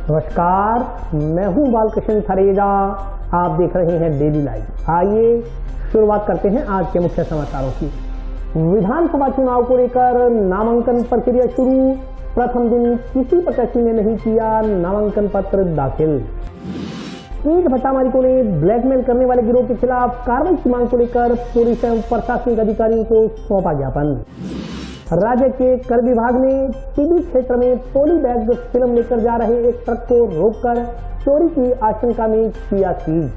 नमस्कार, मैं हूं बालकृष्ण थरेजा। आप देख रहे हैं डेली लाइव। आइए शुरुआत करते हैं आज के मुख्य समाचारों की। विधानसभा चुनाव को लेकर नामांकन प्रक्रिया शुरू। प्रथम दिन किसी प्रत्याशी ने नहीं किया नामांकन पत्र दाखिल। ईंट भट्टा मालिकों ने ब्लैकमेल करने वाले गिरोह के खिलाफ कार्रवाई की मांग को लेकर पुलिस एवं प्रशासनिक अधिकारियों को सौंपा ज्ञापन। राज्य के कर विभाग ने टीबी क्षेत्र में पॉली बैग फिल्म लेकर जा रहे एक ट्रक को रोककर चोरी की आशंका में किया सीज।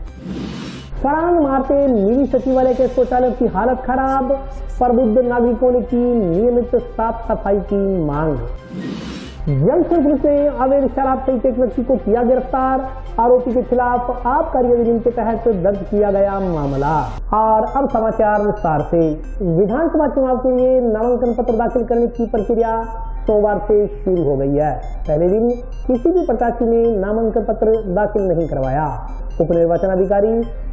छलांग मारते मिनी सचिवालय के शौचालय की हालत खराब। प्रबुद्ध नागरिकों ने की नियमित साफ सफाई की मांग। जमशेदपुर से अवैध शराब सहित एक व्यक्ति को किया गिरफ्तार। आरोपी के खिलाफ आबकारी अधिनियम के तहत दर्ज किया गया मामला। और अब समाचार विस्तार से। विधानसभा चुनाव के लिए नामांकन पत्र दाखिल करने की प्रक्रिया सोमवार से शुरू हो गई है। पहले दिन किसी भी प्रत्याशी ने नामांकन पत्र दाखिल नहीं करवाया। उप निर्वाचन अधिकारी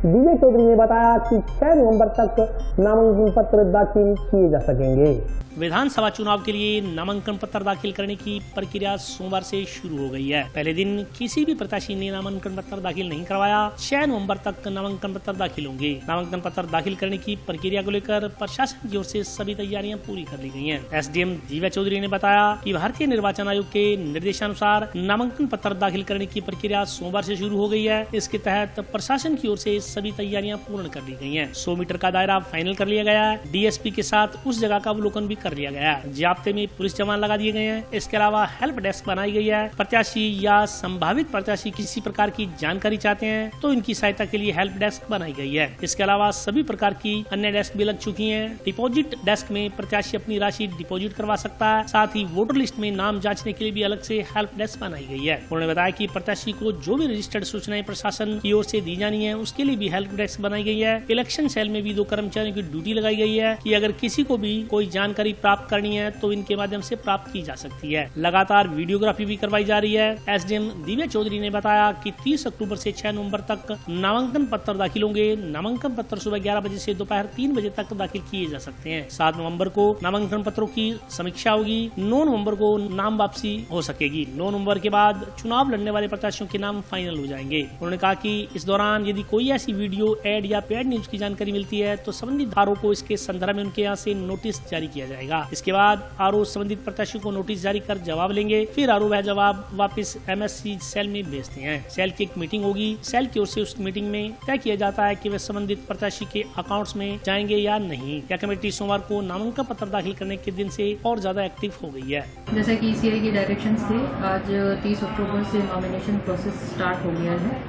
विजय चौधरी ने बताया कि 6 नवंबर तक नामांकन पत्र दाखिल किए जा सकेंगे। विधानसभा चुनाव के लिए नामांकन पत्र दाखिल करने की प्रक्रिया सोमवार से शुरू हो गई है। पहले दिन किसी भी प्रत्याशी ने नामांकन पत्र दाखिल नहीं करवाया। 6 नवंबर तक नामांकन पत्र दाखिल होंगे। नामांकन पत्र दाखिल करने की प्रक्रिया को लेकर प्रशासन की ओर से सभी तैयारियां पूरी कर ली गई हैं। एसडीएम दिव्या चौधरी ने बताया कि भारतीय निर्वाचन आयोग के निर्देशानुसार नामांकन पत्र दाखिल करने की प्रक्रिया सोमवार से शुरू हो गई है। इसके तहत प्रशासन की ओर से सभी तैयारियां पूर्ण कर ली गई हैं। 100 मीटर का दायरा फाइनल कर लिया गया है। डीएसपी के साथ उस जगह का अवलोकन भी कर लिया गया है। जाब्ते में पुलिस जवान लगा दिए गए हैं। इसके अलावा हेल्प डेस्क बनाई गई है। प्रत्याशी या संभावित प्रत्याशी किसी प्रकार की जानकारी चाहते हैं तो इनकी सहायता के लिए हेल्प डेस्क बनाई गई है। इसके अलावा सभी प्रकार की अन्य डेस्क भी लग चुकी हैं। डिपॉजिट डेस्क में प्रत्याशी अपनी राशि डिपॉजिट करवा सकता है। साथ ही वोटर लिस्ट में नाम जांचने के लिए भी अलग से हेल्प डेस्क बनाई गई है। उन्होंने बताया कि प्रत्याशी को जो भी रजिस्टर्ड सूचनाएं प्रशासन की ओर से दी जानी है उसके लिए भी हेल्प डेस्क बनाई गई है। इलेक्शन सेल में भी 2 कर्मचारियों की ड्यूटी लगाई गई है कि अगर किसी को भी कोई जानकारी प्राप्त करनी है तो इनके माध्यम से प्राप्त की जा सकती है। लगातार वीडियोग्राफी भी करवाई जा रही है। एसडीएम दिव्या चौधरी ने बताया कि 30 अक्टूबर से 6 नवंबर तक नामांकन पत्र दाखिल होंगे। नामांकन पत्र सुबह 11 बजे से दोपहर 3 बजे तक दाखिल किए जा सकते हैं। 7 नवंबर को नामांकन पत्रों की समीक्षा होगी। 9 नवंबर को नाम वापसी हो सकेगी। 9 नवंबर के बाद चुनाव लड़ने वाले प्रत्याशियों के नाम फाइनल हो जाएंगे। उन्होंने कहा कि इस दौरान यदि कोई ऐसी वीडियो, एड या पेड न्यूज की जानकारी मिलती है तो संबंधित आरोप को इसके संदर्भ में उनके यहाँ से नोटिस जारी किया जाएगा। इसके बाद आरोप संबंधित प्रत्याशी को नोटिस जारी कर जवाब लेंगे। फिर आरोप वह जवाब वापस एमएससी सेल में भेजते हैं। सेल की एक मीटिंग होगी। सेल की ओर से उस मीटिंग में तय किया जाता है कि वे संबंधित प्रत्याशी के अकाउंट्स में जाएंगे या नहीं। यह कमेटी सोमवार को नामांकन पत्र दाखिल करने के दिन से और ज्यादा एक्टिव हो गई है। जैसा कि ईसीआई के डायरेक्शंस थे, आज 30 अक्टूबर से नॉमिनेशन प्रोसेस स्टार्ट हो गया है।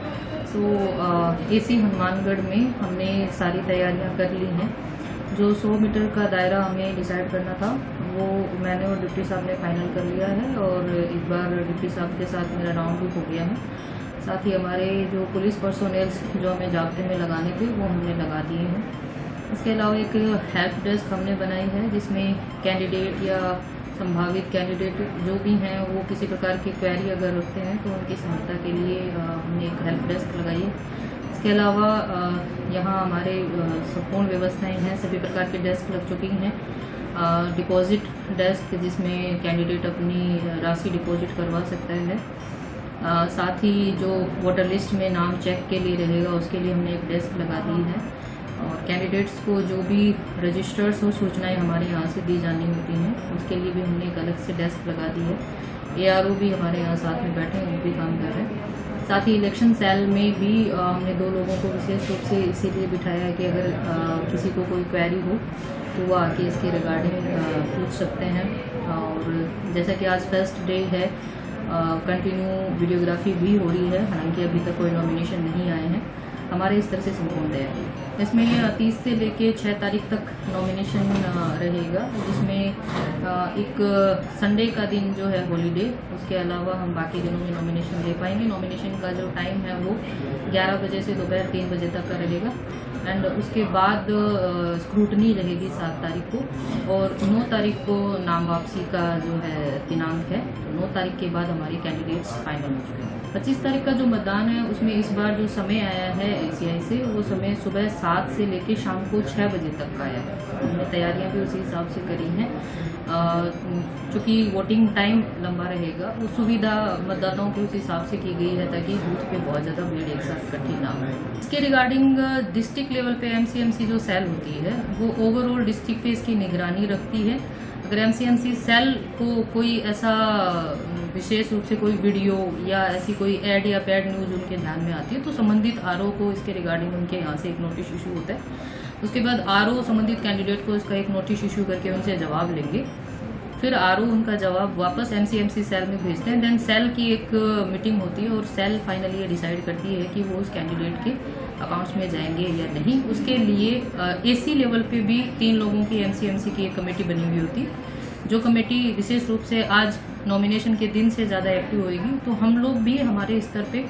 एसी हनुमानगढ़ में हमने सारी तैयारियां कर ली हैं। जो 100 मीटर का दायरा हमें डिसाइड करना था वो मैंने और डिप्टी साहब ने फाइनल कर लिया है और एक बार डिप्टी साहब के साथ मेरा राउंड भी हो गया है। साथ ही हमारे जो पुलिस पर्सोनेल्स जो हमें जाब्ते में लगाने थे वो हमने लगा दिए हैं। इसके अलावा एक हेल्प डेस्क हमने बनाई है जिसमें कैंडिडेट या संभावित कैंडिडेट जो भी हैं वो किसी प्रकार की क्वेरी अगर रखते हैं तो उनकी सहायता के लिए हमने एक हेल्प डेस्क लगाई है। इसके अलावा यहाँ हमारे संपूर्ण व्यवस्थाएं हैं। सभी प्रकार के डेस्क लग चुकी हैं। डिपॉजिट डेस्क जिसमें कैंडिडेट अपनी राशि डिपॉजिट करवा सकता है। साथ ही जो वोटर लिस्ट में नाम चेक के लिए रहेगा उसके लिए हमने एक डेस्क लगा दी है। और कैंडिडेट्स को जो भी रजिस्टर्स और सूचनाएं हमारे यहाँ से दी जानी होती हैं उसके लिए भी हमने एक अलग से डेस्क लगा दी है। एआरओ भी हमारे यहाँ साथ में बैठे हैं, वो भी काम कर रहे हैं। साथ ही इलेक्शन सेल में भी हमने 2 लोगों को विशेष रूप से इसीलिए बिठाया है कि अगर किसी को कोई क्वेरी हो तो वो आके इसके रिगार्डिंग पूछ सकते हैं। और जैसा कि आज फर्स्ट डे है, कंटिन्यू वीडियोग्राफी भी हो रही है। हालांकि अभी तक कोई नॉमिनेशन नहीं आए हैं। हमारे इस तरह से संपूर्ण तैयारी है। इसमें 30 से लेके 6 तारीख तक नॉमिनेशन रहेगा, जिसमें एक संडे का दिन जो है हॉलीडे, उसके अलावा हम बाकी दिनों में नॉमिनेशन दे पाएंगे। नॉमिनेशन का जो टाइम है वो 11 बजे से दोपहर 3 बजे तक का रहेगा। एंड उसके बाद स्क्रूटनी रहेगी 7 तारीख को और 9 तारीख को नाम वापसी का जो है दिनांक है। 9 तारीख के बाद हमारे कैंडिडेट्स फाइनल हो चुके हैं। 25 तारीख का जो मतदान है उसमें इस बार जो समय आया है ACI से, वो समय सुबह 7 से लेकर शाम को 6 बजे तक का आया है। हमने तैयारियां भी उसी हिसाब से करी हैं। चूँकि वोटिंग टाइम लंबा रहेगा, वो सुविधा मतदाताओं की उस हिसाब से की गई है ताकि बूथ पे बहुत ज़्यादा भीड़ एक साथ इकट्ठी ना हो। इसके रिगार्डिंग डिस्ट्रिक्ट लेवल पे MCMC जो सेल होती है वो ओवरऑल डिस्ट्रिक्ट पे इसकी निगरानी रखती है। अगर MCMC सेल को कोई ऐसा विशेष रूप से कोई वीडियो या ऐसी कोई ऐड या पैड न्यूज़ उनके ध्यान में आती है तो संबंधित RO को इसके रिगार्डिंग उनके यहाँ से एक नोटिस इशू होता है। उसके बाद RO संबंधित कैंडिडेट को इसका एक नोटिस इशू करके उनसे जवाब लेंगे, फिर RO उनका जवाब वापस MCMC सेल में भेजते हैं। देन सेल की एक मीटिंग होती है और सेल फाइनली ये डिसाइड करती है कि वो उस कैंडिडेट के अकाउंट्स में जाएंगे या नहीं। उसके लिए AC लेवल पे भी 3 लोगों की MCMC की एक कमेटी बनी हुई होती है, जो कमेटी विशेष रूप से आज नॉमिनेशन के दिन से ज़्यादा एक्टिव होएगी। तो हम लोग भी हमारे स्तर पे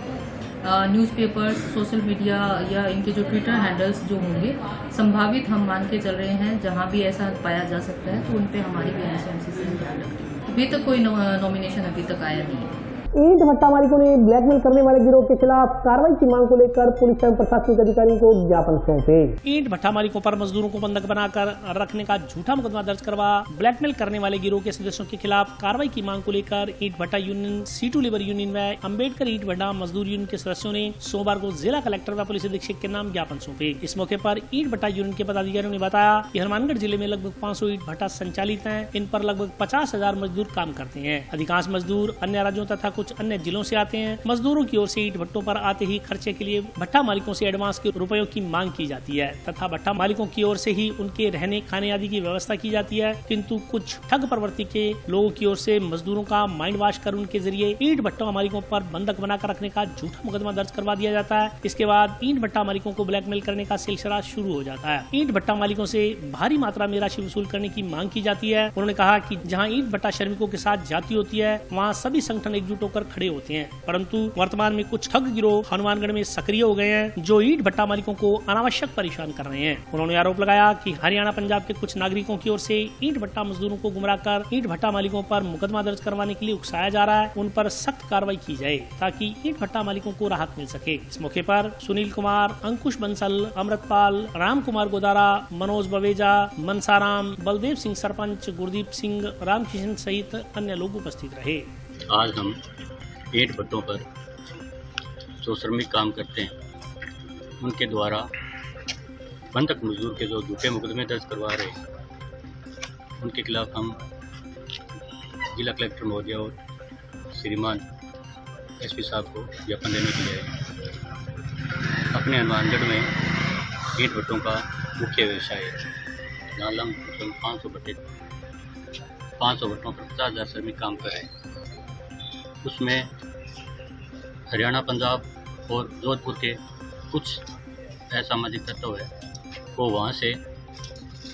न्यूज़पेपर्स, सोशल मीडिया या इनके जो ट्विटर हैंडल्स जो होंगे संभावित हम मान के चल रहे हैं, जहां भी ऐसा पाया जा सकता है तो उन पे हमारी भी MCMC से ध्यान रखती है। अभी तक कोई नॉमिनेशन अभी तक आया नहीं है। ईंट भट्टा मालिकों ने ब्लैकमेल करने वाले गिरोह के खिलाफ कार्रवाई की मांग को लेकर पुलिस एवं प्रशासनिक अधिकारियों को ज्ञापन सौंपे। ईंट भट्टा मालिकों पर मजदूरों को बंधक बनाकर रखने का झूठा मुकदमा दर्ज करवा ब्लैकमेल करने वाले गिरोह के सदस्यों के खिलाफ कार्रवाई की मांग को लेकर ईंट भट्टा यूनियन, C2 लेबर यूनियन व अम्बेडकर ईंट भट्टा मजदूर यूनियन के सदस्यों ने सोमवार को जिला कलेक्टर व पुलिस अधीक्षक के नाम ज्ञापन सौंपे। इस मौके पर ईंट भट्टा यूनियन के पदाधिकारियों ने बताया कि हनुमानगढ़ जिले में लगभग 500 ईंट भट्टा संचालित हैं। इन पर लगभग 50,000 मजदूर काम करते हैं। अधिकांश मजदूर अन्य राज्यों तथा कुछ अन्य जिलों से आते हैं। मजदूरों की ओर से ईंट भट्टों पर आते ही खर्चे के लिए भट्टा मालिकों से एडवांस के रुपयों की मांग की जाती है तथा भट्टा मालिकों की ओर से ही उनके रहने खाने आदि की व्यवस्था की जाती है। किंतु कुछ ठग प्रवृत्ति के लोगों की ओर से मजदूरों का माइंड वॉश कर उनके जरिए ईंट भट्टा मालिकों पर बंधक बनाकर रखने का झूठा मुकदमा दर्ज करवा दिया जाता है। इसके बाद ईंट भट्टा मालिकों को ब्लैकमेल करने का सिलसिला शुरू हो जाता है। ईंट भट्टा मालिकों से भारी मात्रा में राशि वसूल करने की मांग की जाती है। उन्होंने कहा कि जहां ईंट भट्टा श्रमिकों के साथ जाती होती है, वहां सभी संगठन एकजुट होकर खड़े होते हैं, परंतु वर्तमान में कुछ ठग गिरोह हनुमानगढ़ में सक्रिय हो गए हैं जो ईंट भट्टा मालिकों को अनावश्यक परेशान कर रहे हैं। उन्होंने आरोप लगाया कि हरियाणा, पंजाब के कुछ नागरिकों की ओर से ईंट भट्टा मजदूरों को गुमराह कर ईंट भट्टा मालिकों पर मुकदमा दर्ज करवाने के लिए उकसाया जा रहा है। उन पर सख्त कार्रवाई की जाए ताकि ईंट भट्टा मालिकों को राहत मिल सके। इस मौके पर सुनील कुमार, अंकुश बंसल, अमृतपाल, राम कुमार गोदारा, मनोज बवेजा, मनसाराम, बलदेव सिंह सरपंच, गुरदीप सिंह, रामकिशन सहित अन्य लोग उपस्थित रहे। आज हम ईंट भट्टों पर जो श्रमिक काम करते हैं उनके द्वारा बंधक मजदूर के जो झूठे मुकदमे दर्ज करवा रहे हैं उनके खिलाफ हम जिला कलेक्टर महोदय और श्रीमान SP साहब को ज्ञापन देने के लिए अपने हनुमानगढ़ में ईंट भट्टों का मुख्य व्यवसाय है। जहाँ लगभग 500 भट्टों पर 50,000 श्रमिक काम कर रहे हैं। उसमें हरियाणा, पंजाब और जोधपुर के कुछ असामाजिक तत्व है वो वहाँ से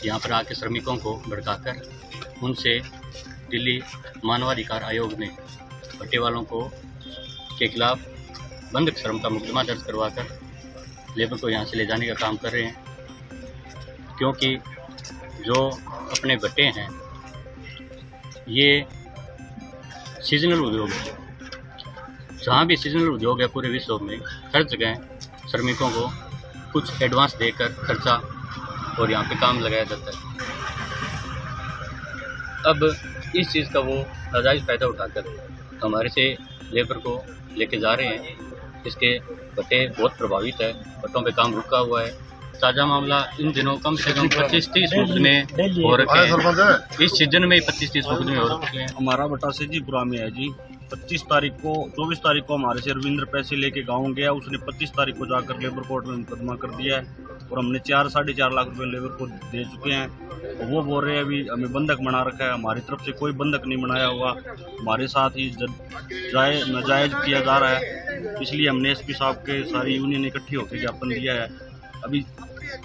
यहाँ पर आके श्रमिकों को भड़काकर उनसे दिल्ली मानवाधिकार आयोग में भट्टे वालों को के खिलाफ बंधक श्रम का मुकदमा दर्ज करवाकर लेबर को यहाँ से ले जाने का काम कर रहे हैं। क्योंकि जो अपने भट्टे हैं ये सीजनल उद्योग है। जहाँ भी सीजनल उद्योग है पूरे विश्व में हर जगह श्रमिकों को कुछ एडवांस देकर खर्चा और यहाँ पे काम लगाया जाता है। अब इस चीज़ का वो नाजायज़ फ़ायदा उठाकर हमारे से लेबर को लेके जा रहे हैं। इसके भट्टे बहुत प्रभावित है, भट्टों पे काम रुका हुआ है। ताज़ा मामला इन दिनों कम से कम 25-30 मुकदमे हो रखे हैं। इस सीजन में 25-30 मुकदमे हो रखे हैं। हमारा भट्टा से जी पुरा में है जी। 24 तारीख को हमारे से रविंद्र पैसे लेके गाँव गया। उसने 25 तारीख को जाकर लेबर कोर्ट में मुकदमा कर दिया है और हमने 4-4.5 लाख रुपए लेबर को दे चुके हैं। और वो बोल रहे हैं अभी हमें बंधक बना रखा है। हमारी तरफ से कोई बंधक नहीं बनाया हुआ, हमारे साथ ही नाजायज किया जा रहा है। इसलिए हमने SP साहब के सारी यूनियन इकट्ठी होकर ज्ञापन दिया है। अभी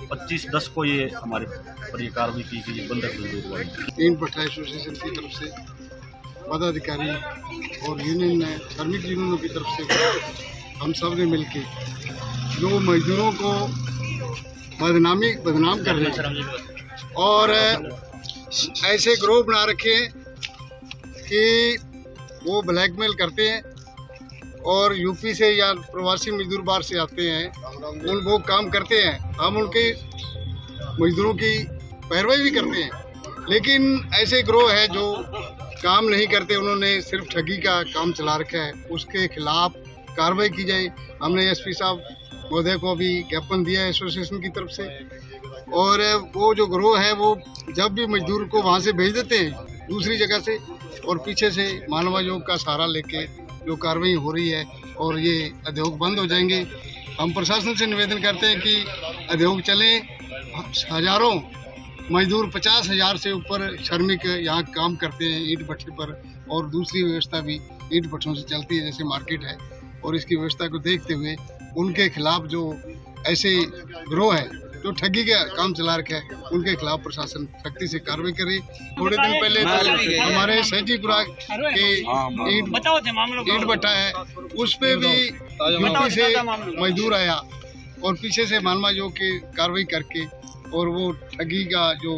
25/10 को ये हमारे पर ये कार्रवाई की गई बंधक मजदूर वाली। ईंट भट्टा एसोसिएशन की तरफ से पदाधिकारी और यूनियन ने, श्रमिक यूनियनों की तरफ से हम सब ने मिलकर जो मजदूरों को बदनाम कर रहे हैं और ऐसे ग्रोह बना रखे हैं कि वो ब्लैकमेल करते हैं और यूपी से या प्रवासी मजदूर बाहर से आते हैं, वो काम करते हैं, हम उनके मजदूरों की पैरवी भी करते हैं। लेकिन ऐसे गिरोह है जो काम नहीं करते, उन्होंने सिर्फ ठगी का काम चला रखा है, उसके खिलाफ कार्रवाई की जाए। हमने एसपी साहब महोदय को भी ज्ञापन दिया है एसोसिएशन की तरफ से। और वो जो गिरोह है वो जब भी मजदूर को वहाँ से भेज देते हैं दूसरी जगह से, और पीछे से मानव आयोग का सहारा लेके जो कार्रवाई हो रही है, और ये उद्योग बंद हो जाएंगे। हम प्रशासन से निवेदन करते हैं कि उद्योग चले। हजारों मजदूर 50,000 से ऊपर श्रमिक यहाँ काम करते हैं ईंट भट्ठे पर, और दूसरी व्यवस्था भी ईंट भट्ठों से चलती है जैसे मार्केट है। और इसकी व्यवस्था को देखते हुए उनके खिलाफ जो ऐसे गिरोह है जो ठगी का काम चला रखा है, उनके खिलाफ प्रशासन सख्ती से कार्रवाई करे। थोड़े दिन पहले तो हमारे सहजीपुरा के ईंट भट्ठा है, उस पे भी यूपी से मजदूर आया और पीछे से मानवा योग की कार्रवाई करके, और वो ठगी का जो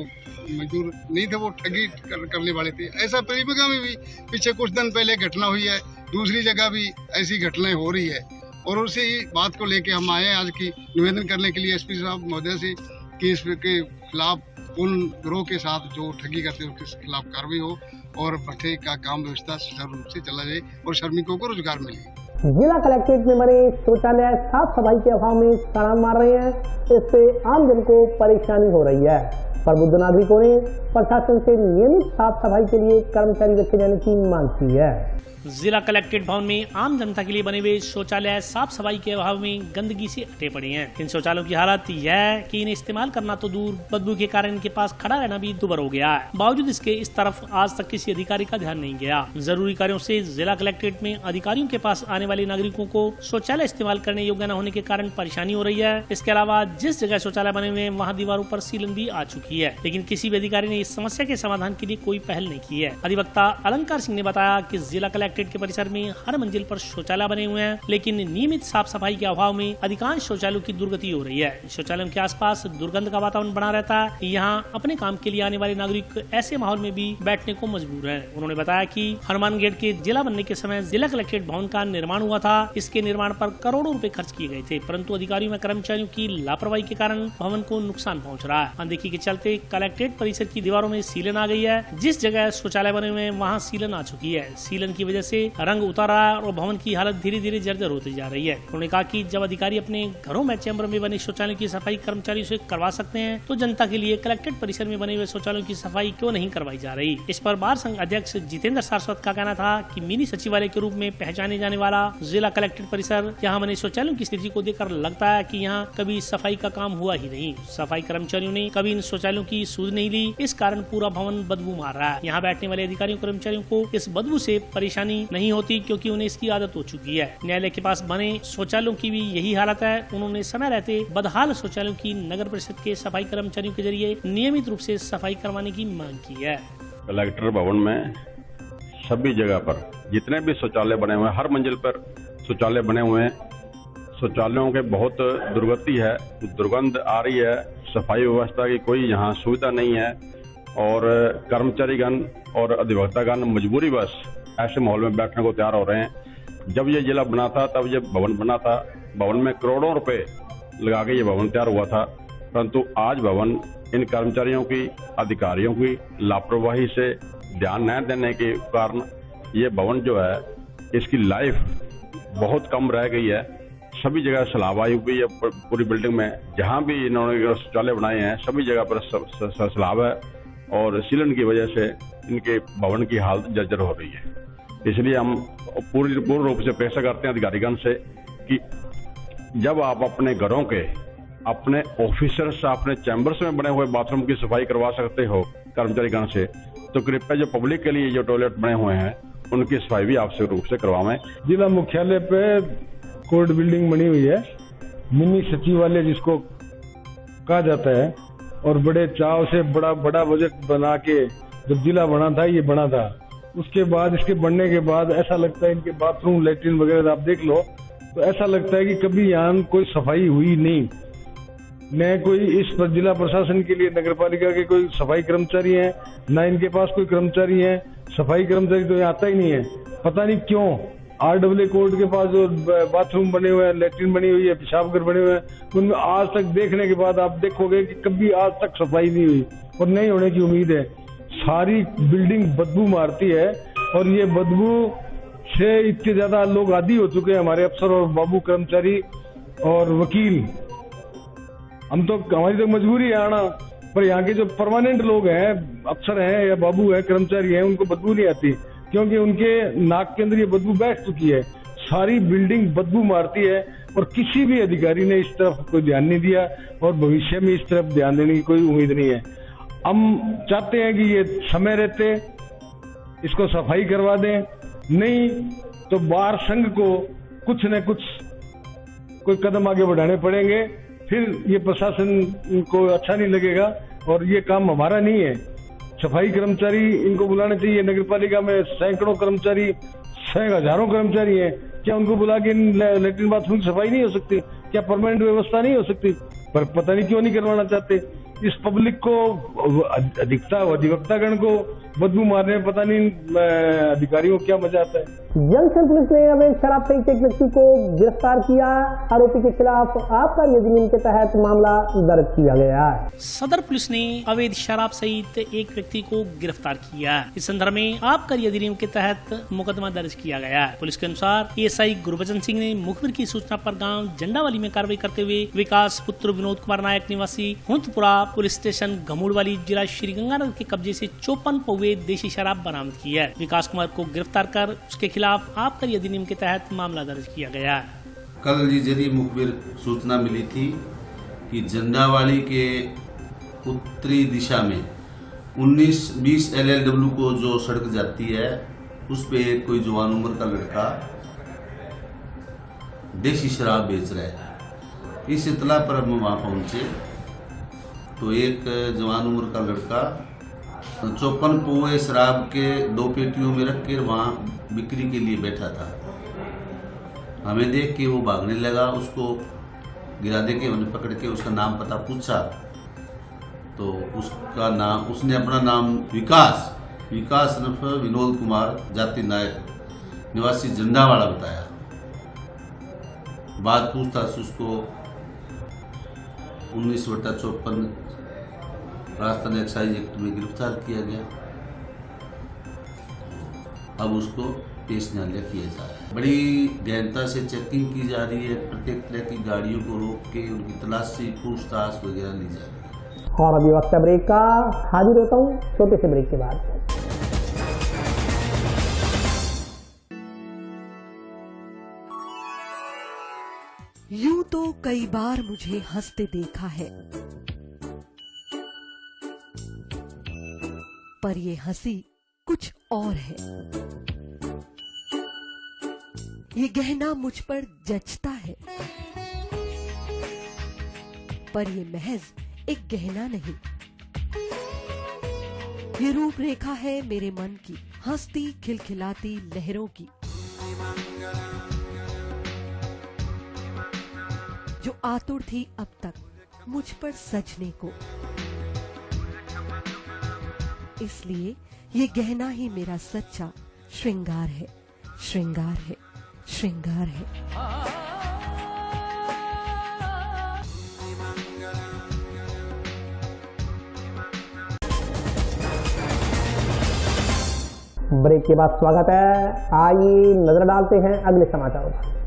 मजदूर नहीं थे वो ठगी करने वाले थे। ऐसा परिवेगा में भी पीछे कुछ दिन पहले घटना हुई है, दूसरी जगह भी ऐसी घटनाएं हो रही है। और उसी बात को लेके हम आए आज की निवेदन करने के लिए एसपी साहब महोदय से कि इसके खिलाफ उन गिरोह के साथ जो ठगी करते हैं उसके खिलाफ कार्रवाई हो और भट्ठे का काम व्यवस्था सुचारू रूप से चला जाए और श्रमिकों को रोजगार मिले। जिला कलेक्ट्रेट में बने शौचालय साफ सफाई के अभाव में छलांग मार रहे हैं, इससे आम जन को परेशानी हो रही है। प्रबुद्ध नागरिकों ने प्रशासन से नियमित साफ सफाई के लिए कर्मचारी रखे जाने की मांग की है। जिला कलेक्ट्रेट भवन में आम जनता के लिए बने हुए शौचालय साफ सफाई के अभाव में गंदगी से अटे पड़े हैं। इन शौचालयों की हालत यह है कि इन्हें इस्तेमाल करना तो दूर, बदबू के कारण इनके पास खड़ा रहना भी दुभर हो गया है। बावजूद इसके इस तरफ आज तक किसी अधिकारी का ध्यान नहीं गया। जरूरी कार्यों से जिला कलेक्ट्रेट में अधिकारियों के पास आने वाले नागरिकों को शौचालय इस्तेमाल करने योग्य न होने के कारण परेशानी हो रही है। इसके अलावा जिस जगह शौचालय बने हुए हैं वहाँ दीवारों पर सीलन भी आ चुकी है, लेकिन किसी भी अधिकारी ने इस समस्या के समाधान के लिए कोई पहल नहीं की है। अधिवक्ता अलंकार सिंह ने बताया कि जिला कलेक्ट्रेट के परिसर में हर मंजिल पर शौचालय बने हुए हैं, लेकिन नियमित साफ सफाई के अभाव में अधिकांश शौचालयों की दुर्गति हो रही है। शौचालयों के आसपास दुर्गंध का वातावरण बना रहता है। यहाँ अपने काम के लिए आने वाले नागरिक ऐसे माहौल में भी बैठने को मजबूर हैं। उन्होंने बताया कि हनुमान गेट के जिला बनने के समय जिला कलेक्ट्रेट भवन का निर्माण हुआ था। इसके निर्माण पर करोड़ों रुपए खर्च किए गए थे, परंतु अधिकारियों व कर्मचारियों की लापरवाही के कारण भवन को नुकसान पहुँच रहा है। अनदेखी के चलते कलेक्ट्रेट परिसर की दीवारों में सीलन आ गई है। जिस जगह शौचालय बने हुए हैं वहाँ सीलन आ चुकी है। सीलन की वजह से रंग उतर रहा है और भवन की हालत धीरे धीरे जर्जर होती जा रही है। उन्होंने कहा कि जब अधिकारी अपने घरों में चैम्बर में बने शौचालयों की सफाई कर्मचारियों से करवा सकते हैं, तो जनता के लिए कलेक्ट्रेट परिसर में बने हुए शौचालयों की सफाई क्यों नहीं करवाई जा रही। इस पर बार संघ अध्यक्ष जितेंद्र सारस्वत का कहना था कि मिनी सचिवालय के रूप में पहचाने जाने वाला जिला कलेक्ट्रेट परिसर यहाँ बने शौचालयों की स्थिति को देखकर लगता है कि यहाँ कभी सफाई का काम हुआ ही नहीं। सफाई कर्मचारियों ने कभी इन शौचालयों की सूझ नहीं ली, इस कारण पूरा भवन बदबू मार रहा है। यहाँ बैठने वाले अधिकारियों कर्मचारियों को इस बदबू से परेशानी नहीं होती क्योंकि उन्हें इसकी आदत हो चुकी है। न्यायालय के पास बने शौचालयों की भी यही हालत है। उन्होंने समय रहते बदहाल शौचालयों की नगर परिषद के सफाई कर्मचारियों के जरिए नियमित रूप से सफाई करवाने की मांग की है। कलेक्टर भवन में सभी जगह पर जितने भी शौचालय बने हुए हैं, हर मंजिल पर शौचालय बने हुए हैं। शौचालयों के बहुत दुर्गति है, दुर्गंध आ रही है, सफाई व्यवस्था की कोई यहाँ सुविधा नहीं है और कर्मचारीगण और अधिवक्तागण मजबूरीवश ऐसे माहौल में बैठने को तैयार हो रहे हैं। जब ये जिला बना था तब ये भवन बना था, भवन में करोड़ों रुपए लगा के ये भवन तैयार हुआ था, परंतु आज भवन इन कर्मचारियों की, अधिकारियों की लापरवाही से ध्यान न देने के कारण ये भवन जो है इसकी लाइफ बहुत कम रह गई है। सभी जगह सैलाब आई हुई है पूरी बिल्डिंग में। जहाँ भी इन्होंने शौचालय बनाए हैं सभी जगह पर सैलाब है और सीलन की वजह से इनके भवन की हालत जर्जर हो रही है। इसलिए हम पूर्ण रूप से पेशा करते हैं अधिकारीगण से कि जब आप अपने घरों के, अपने ऑफिसर्स, अपने चैम्बर्स में बने हुए बाथरूम की सफाई करवा सकते हो कर्मचारीगण से, तो कृपया जो पब्लिक के लिए जो टॉयलेट बने हुए हैं उनकी सफाई भी आवश्यक रूप से करवाएं। जिला मुख्यालय पे कोर्ट बिल्डिंग बनी हुई है, मिनी सचिवालय जिसको कहा जाता है, और बड़े चाव से बड़ा बजट बना के जब जिला बना था ये बना था। उसके बाद इसके बनने के बाद ऐसा लगता है इनके बाथरूम, लैट्रिन वगैरह आप देख लो तो ऐसा लगता है कि कभी यहाँ कोई सफाई हुई नहीं। न कोई इस पर जिला प्रशासन के लिए नगर पालिका के कोई सफाई कर्मचारी हैं, न इनके पास कोई कर्मचारी हैं। सफाई कर्मचारी तो यहाँ आता ही नहीं है, पता नहीं क्यों। RAA कोर्ट के पास जो बाथरूम बने हुए हैं, लेटरिन बनी हुई है, पेशाब घर बने हुए हैं, उनमें आज तक देखने के बाद आप देखोगे कि कभी आज तक सफाई नहीं हुई और नहीं होने की उम्मीद है। सारी बिल्डिंग बदबू मारती है और ये बदबू से इतने ज्यादा लोग आदी हो चुके हैं, हमारे अफसर और बाबू कर्मचारी और वकील। हमारी तो मजबूरी है आना, पर यहाँ के जो परमानेंट लोग हैं, अफसर हैं या बाबू हैं, कर्मचारी हैं, उनको बदबू नहीं आती क्योंकि उनके नाक के अंदर ये बदबू बैठ चुकी है। सारी बिल्डिंग बदबू मारती है और किसी भी अधिकारी ने इस तरफ कोई ध्यान नहीं दिया और भविष्य में इस तरफ ध्यान देने की कोई उम्मीद नहीं है। हम चाहते हैं कि ये समय रहते इसको सफाई करवा दें, नहीं तो बार संघ को कुछ न कुछ कोई कदम आगे बढ़ाने पड़ेंगे, फिर ये प्रशासन को अच्छा नहीं लगेगा और ये काम हमारा नहीं है। सफाई कर्मचारी इनको बुलाने चाहिए। नगर पालिका में सैकड़ों कर्मचारी, हजारों कर्मचारी हैं, क्या उनको बुला के लेटरिन बाथरूम की सफाई नहीं हो सकती? क्या परमानेंट व्यवस्था नहीं हो सकती? पर पता नहीं क्यों नहीं करवाना चाहते। इस पब्लिक को, अधिवक्तागण को बदबू मारने में पता नहीं अधिकारियों को क्या मजा आता है। जंक्शन पुलिस ने अवैध शराब सहित एक व्यक्ति को गिरफ्तार किया। आरोपी के खिलाफ आबकारी अधिनियम के तहत मामला दर्ज किया गया है। सदर पुलिस ने अवैध शराब सहित एक व्यक्ति को गिरफ्तार किया। इस संदर्भ में आबकारी अधिनियम के तहत मुकदमा दर्ज किया गया है। पुलिस के अनुसार एएसआई गुरबचन सिंह ने मुखबिर की सूचना पर गाँव झंडावाली में कार्रवाई करते हुए विकास पुत्र विनोद कुमार नायक निवासी हुंतपुरा पुलिस स्टेशन गमूड़वाली जिला श्रीगंगानगर के कब्जे से 54 पौवे देशी शराब बरामद की है। विकास कुमार को गिरफ्तार कर उसके खिलाफ आबकारी अधिनियम के तहत मामला दर्ज किया गया है। कल जरिए मुखबिर सूचना मिली थी कि झंडावाली के उत्तरी दिशा में 19-20 LLW को जो सड़क जाती है उस पे कोई जवान उम्र का लड़का देशी शराब बेच रहा है। इस इतला पर हम वहाँ पहुँचे तो एक जवान उम्र का लड़का 54 पौवे शराब के 2 पेटियों में रख कर वहाँ बिक्री के लिए बैठा था। हमें देख के वो भागने लगा, उसको गिरा दे के हमने पकड़ के उसका नाम पता पूछा तो उसने अपना नाम विकास उर्फ विनोद कुमार जाति नायक निवासी झंडावाड़ा बताया। बाद पूछताछ उसको 19/54 राजस्थान एक्साइज एक्ट में गिरफ्तार किया गया। अब उसको पेश न्यायालय किया जा रहा है। बड़ी गहनता से चेकिंग की जा रही है, प्रत्येक तरह की गाड़ियों को रोक के उनकी तलाशी पूछताछ वगैरह ली जा रही है। और अभी वक्त ब्रेक का, हाजिर होता हूँ छोटे से ब्रेक के बाद। यूं तो कई बार मुझे हंसते देखा है, पर ये हंसी कुछ और है। ये गहना मुझ पर जचता है, पर ये महज एक गहना नहीं, ये रूपरेखा है मेरे मन की, हंसती खिलखिलाती लहरों की, जो आतुर थी अब तक मुझ पर सजने को। इसलिए ये गहना ही मेरा सच्चा श्रृंगार है, श्रृंगार है, श्रृंगार है। ब्रेक के बाद स्वागत है। आइए नजर डालते हैं अगले समाचारों पर।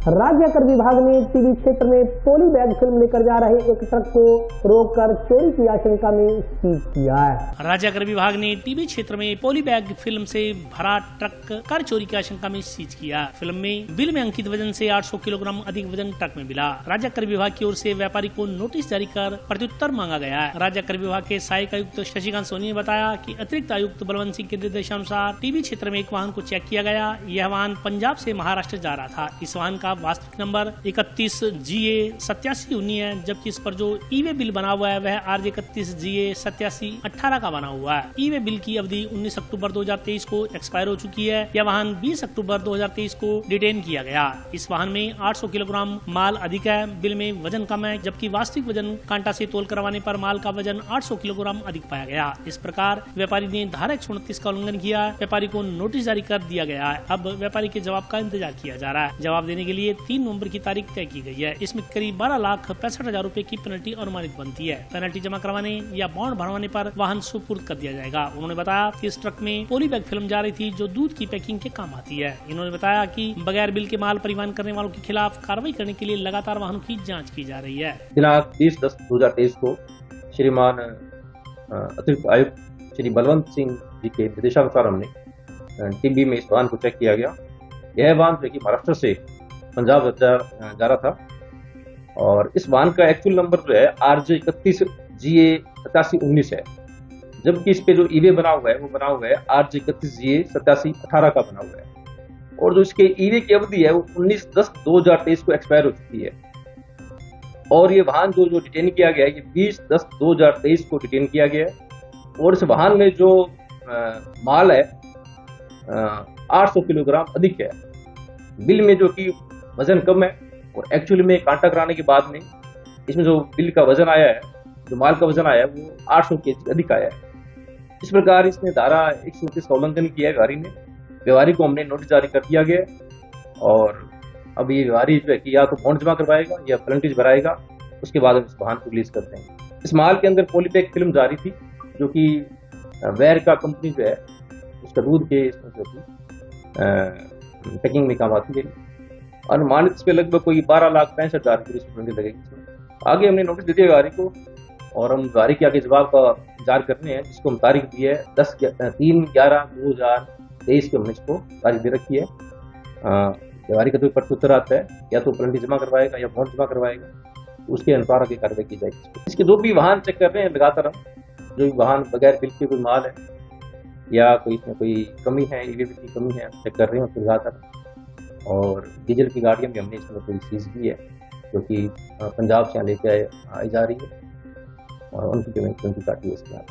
राज्य कर विभाग ने टीबी क्षेत्र में पोली बैग फिल्म लेकर जा रहे एक ट्रक को रोककर चोरी की आशंका में सीज किया है। राज्य कर विभाग ने टीबी क्षेत्र में पोली बैग फिल्म से भरा ट्रक कर चोरी की आशंका में सीज किया। फिल्म में बिल में अंकित वजन से 800 किलोग्राम अधिक वजन ट्रक में मिला। राज्य कर विभाग की ओर से व्यापारी को नोटिस जारी कर प्रत्युत्तर मांगा गया है। राज्य कर विभाग के सहायक आयुक्त शशिकांत सोनी ने बताया कि अतिरिक्त आयुक्त बलवंत सिंह के निर्देशानुसार टीबी क्षेत्र में एक वाहन को चेक किया गया। यह वाहन पंजाब से महाराष्ट्र जा रहा था। इस वाहन का का वास्तविक नंबर 31GA8719 है, जबकि इस पर जो ई वे बिल बना हुआ है वह RJ 31GA8718 का बना हुआ है। ई वे बिल की अवधि 19 अक्टूबर 2023 को एक्सपायर हो चुकी है। यह वाहन 20 अक्टूबर 2023 को डिटेन किया गया। इस वाहन में 800 किलोग्राम माल अधिक है, बिल में वजन कम है, जबकि वास्तविक वजन कांटा से तोल करवाने पर माल का वजन 800 किलोग्राम अधिक पाया गया। इस प्रकार व्यापारी ने धारा 129 का उल्लंघन किया। व्यापारी को नोटिस जारी कर दिया गया है। अब व्यापारी के जवाब का इंतजार किया जा रहा है। जवाब देने के लिए 3 नवंबर की तारीख तय की गई है। इसमें करीब 12,65,000 रूपए की पेनल्टी अनुमानित बनती है। पेनल्टी जमा करवाने या बॉन्ड भरवाने पर वाहन सुपुर्द कर दिया जाएगा। उन्होंने बताया कि इस ट्रक में पॉलीबैग फिल्म जा रही थी, जो दूध की पैकिंग के काम आती है। इन्होंने बताया कि बगैर बिल के माल परिवहन करने वालों के खिलाफ कार्रवाई करने के लिए लगातार वाहनों की जाँच की जा रही है। दिनांक 20/10/2023 को श्रीमान अतिरिक्त आयुक्त श्री बलवंत सिंह जी के निर्देशानुसार हमने टिब्बी में इस वाहन को चेक किया गया। यह वाहन जो कि महाराष्ट्र से पंजाब जा रहा था और इस वाहन का एक्चुअल नंबर जो है RJ 31GA8719 है, जबकि इस पे जो ईवे बना हुआ है वो बना हुआ है RJ 31GA8718 का बना हुआ है। और जो इसके ईवे की अवधि है वो 19/10/2023 को एक्सपायर हो चुकी है। और ये वाहन जो डिटेन किया गया है ये 20/10/2023 को डिटेन किया गया है। और इस वाहन में जो माल है 800 किलोग्राम अधिक है, बिल में जो कि वजन कम है और एक्चुअली में कांटा कराने के बाद में इसमें जो बिल का वजन आया है, जो माल का वजन आया है वो 800 kg अधिक आया है। इस प्रकार इसने धारा 129 का उल्लंघन किया है व्यापारी ने। व्यापारी को हमने नोटिस जारी कर दिया गया और अब ये व्यापारी जो है कि या तो बॉन्ड जमा करवाएगा या पेनल्टीज भराएगा, उसके बाद हम इस वाहन को रिलीज करते हैं। इस माल के अंदर पॉलीबैग फिल्म जारी थी, जो कि वेयर का कंपनी जो है उसका दूध के इसमें जो कि पैकिंग में काम आती है। अनुमानित इस पे लगभग कोई 12,65,000 की पेनल्टी लगेगी। आगे हमने नोटिस दे दिया व्यापारी को और हम व्यापारी के आगे जवाब का इंतजार करने हैं, जिसको हम तारीख दी है 3/11/2023 को हमने इसको तारीख दे रखी है। व्यापारी का जो प्रत्युत्तर आता है या तो पेनल्टी जमा करवाएगा या बॉन्ड जमा करवाएगा, उसके अनुसार आगे कार्रवाई की जाएगी। इसके जो भी वाहन चेक कर रहे हैं लगातार हम, जो भी वाहन बगैर बिल के कोई माल है या कोई इसमें कोई कमी है, ईवे की कमी है, चेक कर रहे हैं उसको लगातार। और डीजल की गाड़ियां भी हमने इसमें कोई सीज की है, जो कि पंजाब से लेके आई जा रही है और उनकी पेमेंट उनकी काटी है इसके बाद।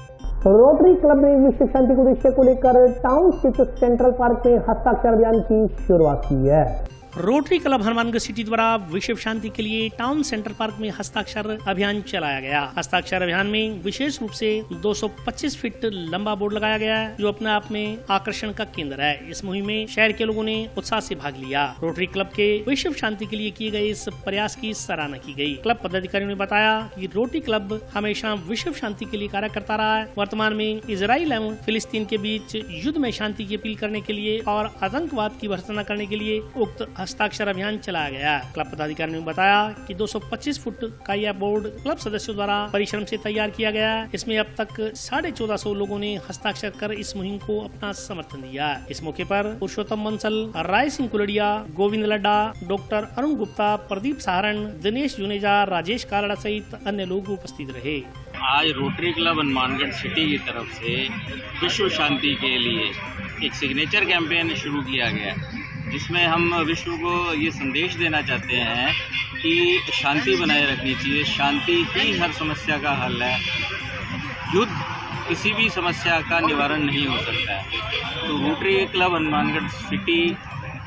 रोटरी क्लब ने विश्व शांति के उद्देश्य को लेकर टाउन स्थित सेंट्रल पार्क में हस्ताक्षर अभियान की शुरुआत की है। रोटरी क्लब हनुमानगढ़ सिटी द्वारा विश्व शांति के लिए टाउन सेंटर पार्क में हस्ताक्षर अभियान चलाया गया। हस्ताक्षर अभियान में विशेष रूप से 225 फीट लंबा बोर्ड लगाया गया है, जो अपने आप में आकर्षण का केंद्र है। इस मुहिम में शहर के लोगों ने उत्साह से भाग लिया। रोटरी क्लब के विश्व शांति के लिए किए गए इस प्रयास की सराहना की गई। क्लब पदाधिकारियों ने बताया कि रोटरी क्लब हमेशा विश्व शांति के लिए कार्य करता रहा है। वर्तमान में इजराइल एवं फिलिस्तीन के बीच युद्ध में शांति की अपील करने के लिए और आतंकवाद की भर्त्सना करने के लिए उक्त हस्ताक्षर अभियान चलाया गया। क्लब पदाधिकारी ने बताया कि 225 फुट का यह बोर्ड क्लब सदस्यों द्वारा परिश्रम से तैयार किया गया है। इसमें अब तक 1450 लोगों ने हस्ताक्षर कर इस मुहिम को अपना समर्थन दिया। इस मौके पर पुरुषोत्तम बंसल, राय सिंह कुलड़िया, गोविंद लड्डा, डॉक्टर अरुण गुप्ता, प्रदीप सहारण, दिनेश जुनेजा, राजेश कालड़ा सहित अन्य लोग उपस्थित रहे। आज रोटरी क्लब हनुमानगढ़ सिटी की तरफ से विश्व शांति के लिए एक सिग्नेचर कैंपेन शुरू किया गया, जिसमें हम विश्व को ये संदेश देना चाहते हैं कि शांति बनाए रखनी चाहिए। शांति ही हर समस्या का हल है। युद्ध किसी भी समस्या का निवारण नहीं हो सकता है। तो रोटरी क्लब हनुमानगढ़ सिटी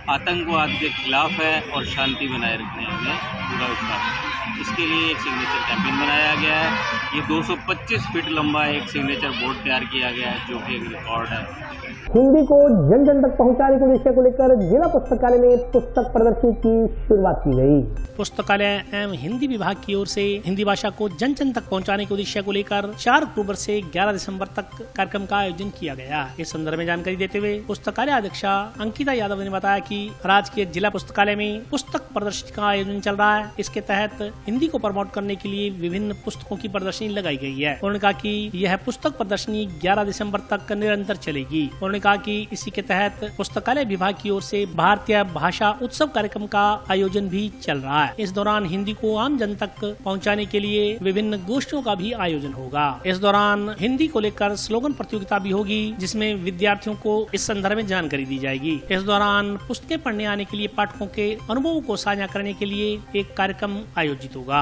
आतंकवाद के खिलाफ है और शांति बनाए रखने में पूरा विश्वास है। इसके लिए एक सिग्नेचर कैंपेन बनाया गया है। ये 225 फीट लंबा एक सिग्नेचर बोर्ड तैयार किया गया है, जो कि एक रिकॉर्ड है। हिंदी को जन जन तक पहुंचाने के उद्देश्य को लेकर जिला पुस्तकालय में पुस्तक प्रदर्शनी की शुरुआत की गई। पुस्तकालय एवं हिंदी विभाग की ओर से हिंदी भाषा को जन जन तक पहुंचाने के उद्देश्य को लेकर 4 अक्टूबर से 11 दिसंबर तक कार्यक्रम का आयोजन किया गया। इस संदर्भ में जानकारी देते हुए पुस्तकालय अध्यक्षा अंकिता यादव ने बताया कि राजकीय जिला पुस्तकालय में पुस्तक प्रदर्शनी का आयोजन आयोजन चल रहा है। इसके तहत हिंदी को प्रमोट करने के लिए विभिन्न पुस्तकों की प्रदर्शनी लगाई गई है। उन्होंने कहा कि यह पुस्तक प्रदर्शनी 11 दिसंबर तक निरंतर चलेगी। उन्होंने कहा कि इसी के तहत पुस्तकालय विभाग की ओर से भारतीय भाषा उत्सव कार्यक्रम का आयोजन भी चल रहा है। इस दौरान हिंदी को आम जन तक पहुंचाने के लिए विभिन्न गोष्ठियों का भी आयोजन होगा। इस दौरान हिंदी को लेकर स्लोगन प्रतियोगिता भी होगी, जिसमें विद्यार्थियों को इस संदर्भ में जानकारी दी जाएगी। इस दौरान पुस्तकें पढ़ने आने के लिए पाठकों के अनुभवों को साझा करने के लिए एक कार्यक्रम आयोजित होगा।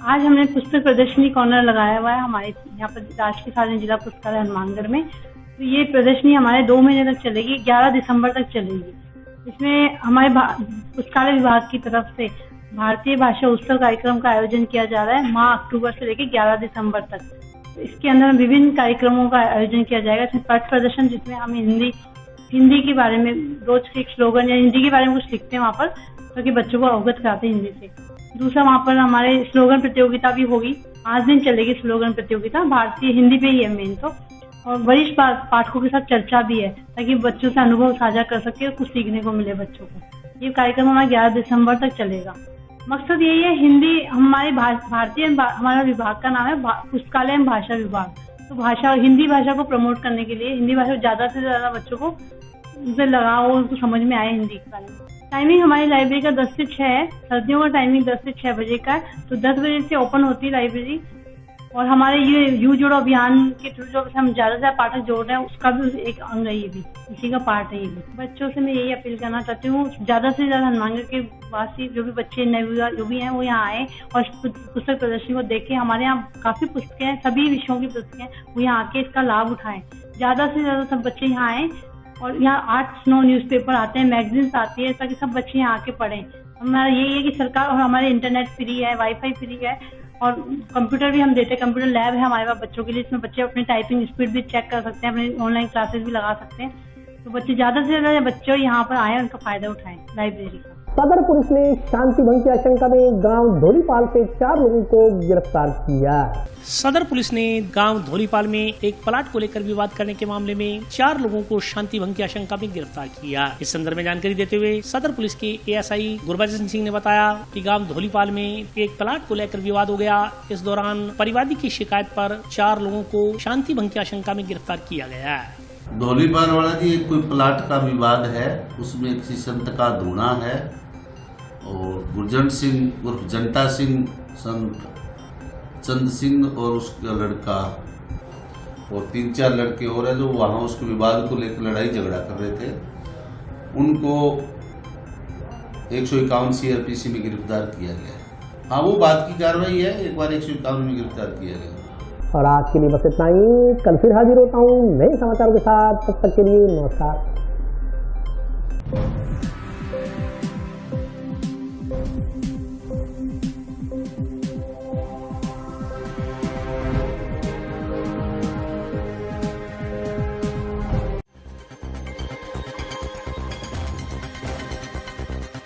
आज हमने पुस्तक प्रदर्शनी कॉर्नर लगाया हुआ है हमारे यहाँ पर राष्ट्रीय सार्वजनिक जिला पुस्तकालय हनुमानगढ़ में। तो ये प्रदर्शनी हमारे 2 महीने तक चलेगी, 11 दिसंबर तक चलेगी। इसमें हमारे पुस्तकालय विभाग की तरफ से भारतीय भाषा उत्सव कार्यक्रम का आयोजन किया जा रहा है माह अक्टूबर से लेकर 11 दिसंबर तक। इसके अंदर विभिन्न कार्यक्रमों का आयोजन किया जाएगा। इसमें पथ प्रदर्शन, जिसमें हम हिंदी के बारे में रोज के स्लोगन या हिंदी के बारे में कुछ लिखते हैं वहाँ पर, ताकि बच्चों को अवगत कराते हैं हिंदी से। दूसरा, वहाँ पर हमारे स्लोगन प्रतियोगिता भी होगी। 5 दिन चलेगी स्लोगन प्रतियोगिता, भारतीय हिंदी पे ही है मेन तो। और वरिष्ठ पाठकों के साथ चर्चा भी है, ताकि बच्चों से अनुभव साझा कर सके और कुछ सीखने को मिले बच्चों को। ये कार्यक्रम हमारा 11 दिसंबर तक चलेगा। मकसद यही है, हिंदी हमारे भारतीय हमारा विभाग का नाम है पुस्तकालय एवं भाषा विभाग। तो हिंदी भाषा को प्रमोट करने के लिए, हिंदी भाषा ज्यादा से ज्यादा बच्चों को उनसे लगाओ, उनको समझ में आए हिंदी के बारे में। टाइमिंग हमारी लाइब्रेरी का 10 से 6 है। सर्दियों का टाइमिंग 10 से 6 बजे का है। तो 10 बजे से ओपन होती है लाइब्रेरी। और हमारे ये यू जोड़ो अभियान के थ्रू जो हम ज्यादा से ज्यादा पाठक जोड़ रहे हैं, उसका भी एक अंग है, ये भी इसी का पार्ट है। ये भी बच्चों से मैं यही अपील करना चाहती हूँ, ज्यादा से ज्यादा हनुमानगढ़ के वासी जो भी बच्चे नवयुवा जो भी हैं वो यहाँ आए और पुस्तक प्रदर्शनी को देखें। हमारे यहाँ काफी पुस्तकें हैं, सभी विषयों की पुस्तकें, वो यहाँ आके इसका लाभ उठाएं। ज्यादा से ज्यादा सब बच्चे यहाँ आए और यहाँ 8-9 न्यूज़पेपर आते हैं, मैगजीन्स आती है, ताकि सब बच्चे यहाँ आके पढ़ें। हमारा यही है कि सरकार और हमारे इंटरनेट फ्री है, वाईफाई फ्री है और कंप्यूटर भी हम देते हैं। कंप्यूटर लैब है हमारे पास बच्चों के लिए, इसमें बच्चे अपनी टाइपिंग स्पीड भी चेक कर सकते हैं, अपने ऑनलाइन क्लासेस भी लगा सकते हैं। तो बच्चे ज्यादा से ज्यादा बच्चे यहाँ पर आए, उनका फायदा उठाएं लाइब्रेरी का। सदर पुलिस ने शांति भंग की आशंका में गांव धोलीपाल से 4 लोगों को गिरफ्तार किया। सदर पुलिस ने गांव धोलीपाल में एक प्लाट को लेकर विवाद करने के मामले में 4 लोगों को शांति भंग की आशंका में गिरफ्तार किया। इस संदर्भ में जानकारी देते हुए सदर पुलिस के एएसआई गुरबचन सिंह ने बताया कि गांव धोलीपाल में एक प्लाट को लेकर विवाद हो गया। इस दौरान परिवादी की शिकायत पर 4 लोगों को शांति भंग की आशंका में गिरफ्तार किया गया है। धोलीपाल वाला जी एक कोई प्लाट का विवाद है, उसमें किसी संत का धूना है और गुरजन सिंह उर्फ जनता सिंह, संत चंद सिंह और उसका लड़का और 3-4 लड़के और है जो वहाँ उसके विवाद को लेकर लड़ाई झगड़ा कर रहे थे। उनको 151 CRPC में गिरफ्तार किया गया। हाँ, वो बात की कार्रवाई है, एक बार 151 में गिरफ्तार किया गया। और आज के लिए बस इतना ही। कल फिर हाजिर होता हूँ नए समाचारों के साथ। तब तक के लिए नमस्कार।